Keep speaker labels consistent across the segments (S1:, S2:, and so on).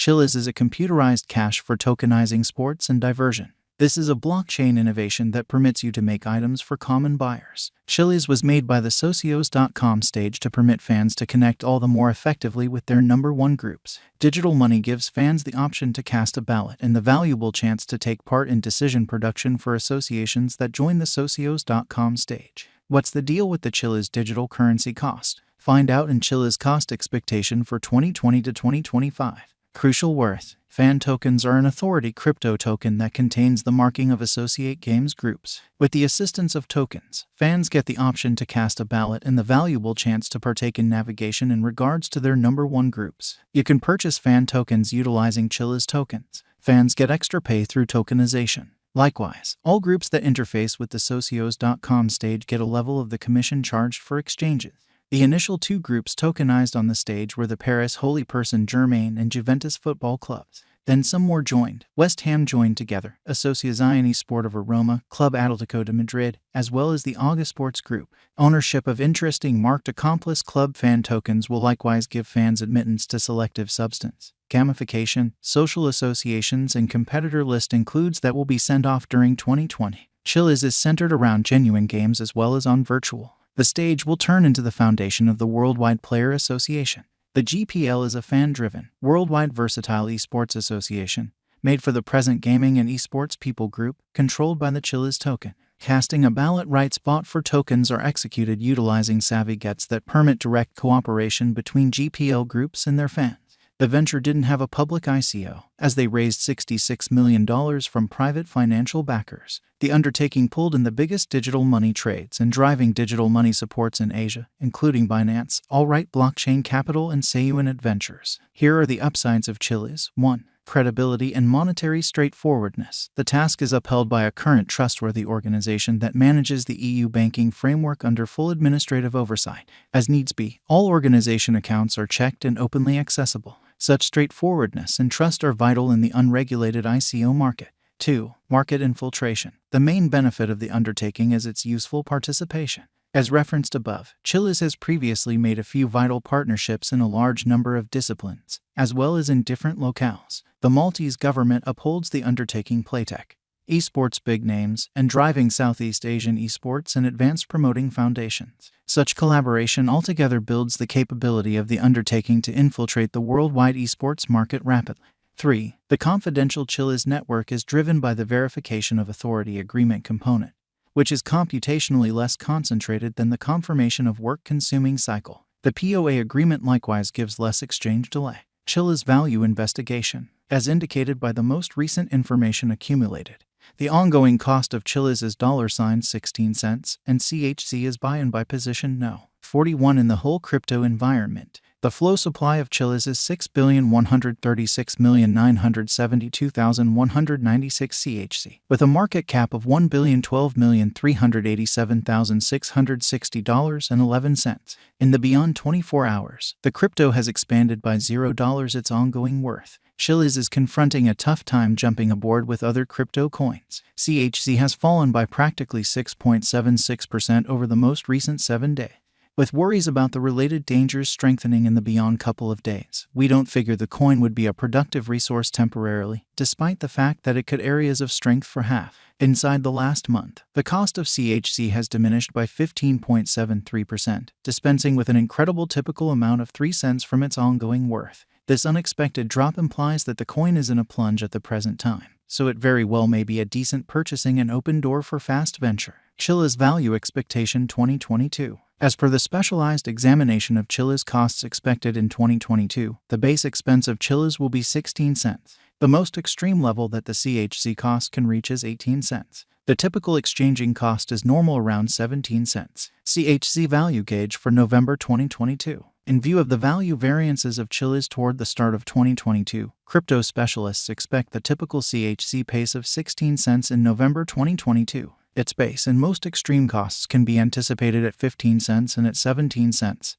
S1: Chiliz is a computerized cash for tokenizing sports and diversion. This is a blockchain innovation that permits you to make items for common buyers. Chiliz was made by the socios.com stage to permit fans to connect all the more effectively with their number one groups. Digital money gives fans the option to cast a ballot and the valuable chance to take part in decision production for associations that join the socios.com stage. What's the deal with the Chiliz digital currency cost? Find out in Chiliz cost expectation for 2020 to 2025. Crucial worth. Fan tokens are an authority crypto token that contains the marking of associate games groups. With the assistance of tokens, fans get the option to cast a ballot and the valuable chance to partake in navigation in regards to their number one groups. You can purchase fan tokens utilizing Chiliz tokens. Fans get extra pay through tokenization. Likewise, all groups that interface with the socios.com stage get a level of the commission charged for exchanges. The initial two groups tokenized on the stage were the Paris Holy Person Germain and Juventus football clubs. Then some more joined. West Ham joined together, Asociación Esportiva Roma, Club Atlético de Madrid, as well as the Aga Sports Group. Ownership of interesting marked accomplice club fan tokens will likewise give fans admittance to selective substance. Gamification, social associations, and competitor list includes that will be sent off during 2020. Chiliz is centered around genuine games as well as on virtual. The stage will turn into the foundation of the Worldwide Player Association. The GPL is a fan-driven, worldwide versatile esports association, made for the present gaming and esports people group, controlled by the Chiliz token. Casting a ballot rights bought for tokens are executed utilizing savvy gets that permit direct cooperation between GPL groups and their fans. The venture didn't have a public ICO, as they raised $66 million from private financial backers. The undertaking pulled in the biggest digital money trades and driving digital money supports in Asia, including Binance, Allright Blockchain Capital, and Sayuan Ventures. Here are the upsides of Chiliz. 1. Credibility and monetary straightforwardness. The task is upheld by a current trustworthy organization that manages the EU banking framework under full administrative oversight. As needs be, all organization accounts are checked and openly accessible. Such straightforwardness and trust are vital in the unregulated ICO market. 2. Market infiltration. The main benefit of the undertaking is its useful participation. As referenced above, Chiliz has previously made a few vital partnerships in a large number of disciplines, as well as in different locales. The Maltese government upholds the undertaking Playtech, esports big names, and driving Southeast Asian esports and advanced promoting foundations. Such collaboration altogether builds the capability of the undertaking to infiltrate the worldwide esports market rapidly. 3. The confidential Chiliz network is driven by the verification of authority agreement component, which is computationally less concentrated than the confirmation of work-consuming cycle. The POA agreement likewise gives less exchange delay. Chiliz value investigation. As indicated by the most recent information accumulated, the ongoing cost of Chiliz is $16 and CHC is buy-in by position no. 41 in the whole crypto environment. The flow supply of Chiliz is 6,136,972,196 CHC, with a market cap of $1,012,387,660.11. In the beyond 24 hours, the crypto has expanded by $0 its ongoing worth. Chiliz is confronting a tough time jumping aboard with other crypto coins. CHC has fallen by practically 6.76% over the most recent 7 days. With worries about the related dangers strengthening in the beyond couple of days, we don't figure the coin would be a productive resource temporarily, despite the fact that it could areas of strength for half. Inside the last month, the cost of CHC has diminished by 15.73%, dispensing with an incredible typical amount of 3 cents from its ongoing worth. This unexpected drop implies that the coin is in a plunge at the present time, so it very well may be a decent purchasing and open door for fast venture. Chiliz value expectation 2022. As per the specialized examination of Chiliz costs expected in 2022, the base expense of Chiliz will be 16 cents. The most extreme level that the CHC cost can reach is 18 cents. The typical exchanging cost is normal around 17 cents. CHC value gauge for November 2022. In view of the value variances of Chiliz toward the start of 2022, crypto specialists expect the typical CHC pace of 16 cents in November 2022. Its base and most extreme costs can be anticipated at 15 cents and at 17 cents.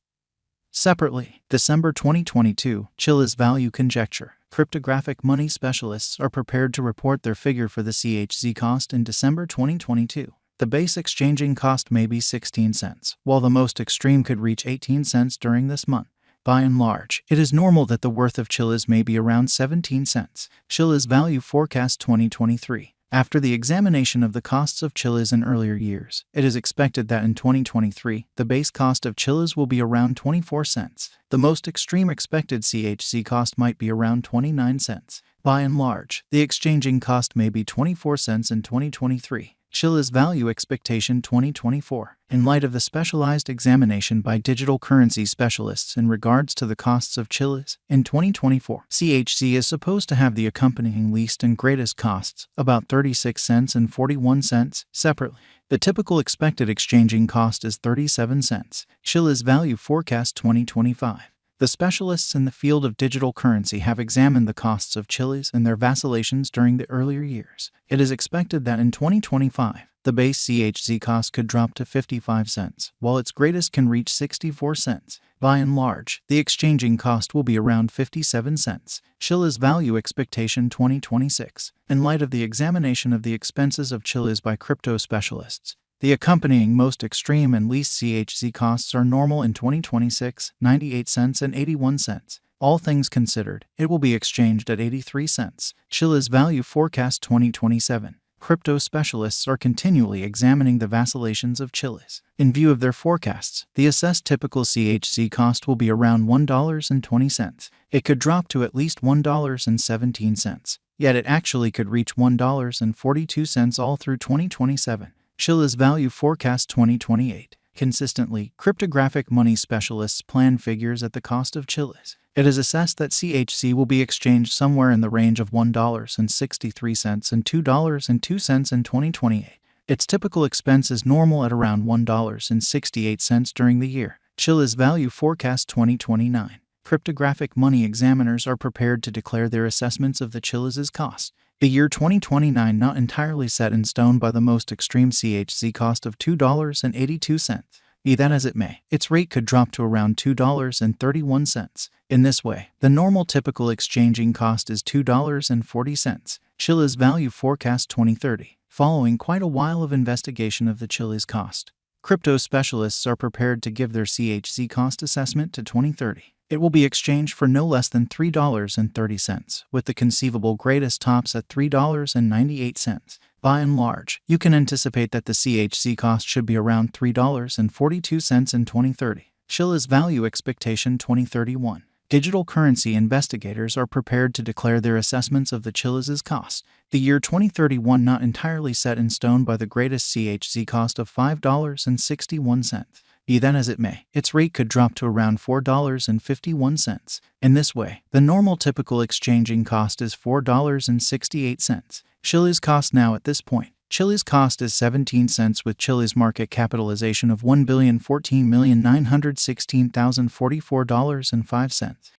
S1: Separately, December 2022, Chiliz value conjecture. Cryptographic money specialists are prepared to report their figure for the CHZ cost in December 2022. The base exchanging cost may be 16 cents, while the most extreme could reach 18 cents during this month. By and large, it is normal that the worth of Chiliz may be around 17 cents. Chiliz Value Forecast 2023. After the examination of the costs of Chiliz in earlier years, it is expected that in 2023, the base cost of Chiliz will be around 24 cents. The most extreme expected CHC cost might be around 29 cents. By and large, the exchanging cost may be 24 cents in 2023. Chiliz Value Expectation 2024. In light of the specialized examination by digital currency specialists in regards to the costs of Chiliz in 2024, CHC is supposed to have the accompanying least and greatest costs, about 36 cents and 41 cents, separately. The typical expected exchanging cost is 37 cents. Chiliz Value Forecast 2025. The specialists in the field of digital currency have examined the costs of Chiliz and their vacillations during the earlier years. It is expected that in 2025, the base CHZ cost could drop to 55 cents, while its greatest can reach 64 cents. By and large, the exchanging cost will be around 57 cents. Chiliz Value Expectation 2026. In light of the examination of the expenses of Chiliz by crypto specialists, the accompanying most extreme and least CHZ costs are normal in 2026, 98 cents and 81 cents. All things considered, it will be exchanged at 83 cents. Chiliz Value Forecast 2027. Crypto specialists are continually examining the vacillations of Chiliz. In view of their forecasts, the assessed typical CHZ cost will be around $1.20. It could drop to at least $1.17, yet it actually could reach $1.42 all through 2027. Chiliz Value Forecast 2028. Consistently, cryptographic money specialists plan figures at the cost of Chiliz. It is assessed that CHC will be exchanged somewhere in the range of $1.63 and $2.02 in 2028. Its typical expense is normal at around $1.68 during the year. Chiliz Value Forecast 2029. Cryptographic money examiners are prepared to declare their assessments of the Chiliz's cost. The year 2029 not entirely set in stone by the most extreme CHZ cost of $2.82. Be that as it may, its rate could drop to around $2.31. In this way, the normal typical exchanging cost is $2.40. Chiliz Value Forecast 2030. Following quite a while of investigation of the Chiliz cost, crypto specialists are prepared to give their CHZ cost assessment to 2030. It will be exchanged for no less than $3.30, with the conceivable greatest tops at $3.98. By and large, you can anticipate that the CHZ cost should be around $3.42 in 2030. Chiliz Value Expectation 2031. Digital currency investigators are prepared to declare their assessments of the Chiliz's cost. The year 2031 not entirely set in stone by the greatest CHZ cost of $5.61. Be that as it may, its rate could drop to around $4.51. In this way, the normal typical exchanging cost is $4.68. Chiliz cost now at this point. Chiliz cost is 17 cents with Chiliz market capitalization of $1,014,916,044.05.